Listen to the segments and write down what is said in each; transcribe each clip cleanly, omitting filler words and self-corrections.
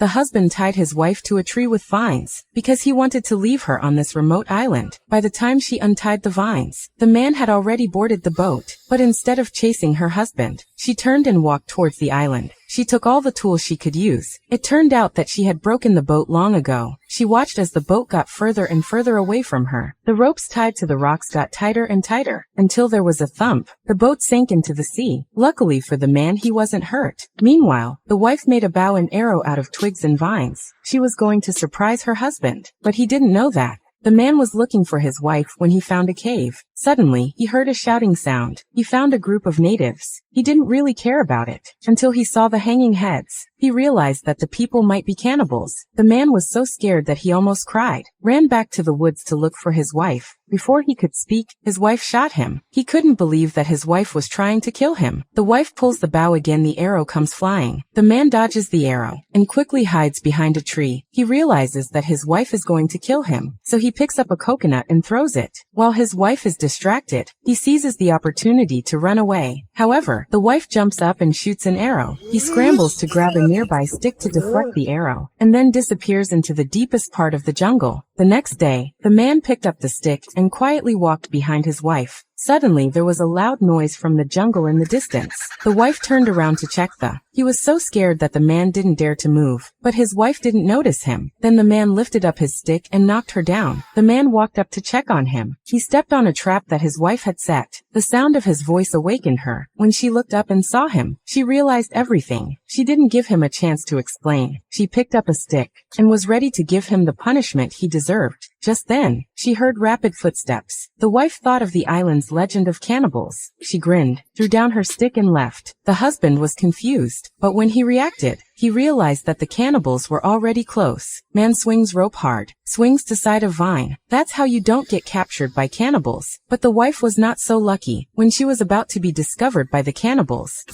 The husband tied his wife to a tree with vines, because he wanted to leave her on this remote island. By the time she untied the vines, the man had already boarded the boat, but instead of chasing her husband, she turned and walked towards the island. She took all the tools she could use. It turned out that she had broken the boat long ago. She watched as the boat got further and further away from her. The ropes tied to the rocks got tighter and tighter, until there was a thump. The boat sank into the sea. Luckily for the man, he wasn't hurt. Meanwhile, the wife made a bow and arrow out of twigs and vines. She was going to surprise her husband, but he didn't know that. The man was looking for his wife when he found a cave. Suddenly, he heard a shouting sound. He found a group of natives. He didn't really care about it, until he saw the hanging heads. He realized that the people might be cannibals. The man was so scared that he almost cried, ran back to the woods to look for his wife. Before he could speak, his wife shot him. He couldn't believe that his wife was trying to kill him. The wife pulls the bow again, the arrow comes flying. The man dodges the arrow, and quickly hides behind a tree. He realizes that his wife is going to kill him, so he picks up a coconut and throws it. While his wife is distracted, he seizes the opportunity to run away. However, the wife jumps up and shoots an arrow. He scrambles to grab a nearby stick to deflect the arrow, and then disappears into the deepest part of the jungle. The next day, the man picked up the stick and quietly walked behind his wife. Suddenly, there was a loud noise from the jungle in the distance. The wife turned around to check. He was so scared that the man didn't dare to move, but his wife didn't notice him. Then the man lifted up his stick and knocked her down. The man walked up to check on him. He stepped on a trap that his wife had set. The sound of his voice awakened her. When she looked up and saw him, she realized everything. She didn't give him a chance to explain. She picked up a stick and was ready to give him the punishment he deserved. Just then, she heard rapid footsteps. The wife thought of the island's legend of cannibals. She grinned, threw down her stick and left. The husband was confused, but when he reacted, he realized that the cannibals were already close. Man swings rope hard, swings to side of vine. That's how you don't get captured by cannibals. But the wife was not so lucky. When she was about to be discovered by the cannibals,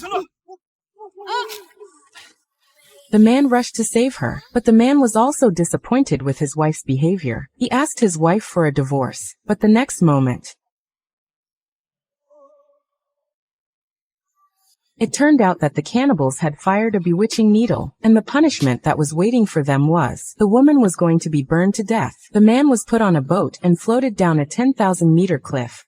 the man rushed to save her, but the man was also disappointed with his wife's behavior. He asked his wife for a divorce, but the next moment, it turned out that the cannibals had fired a bewitching needle, and the punishment that was waiting for them was, the woman was going to be burned to death. The man was put on a boat and floated down a 10,000-meter cliff.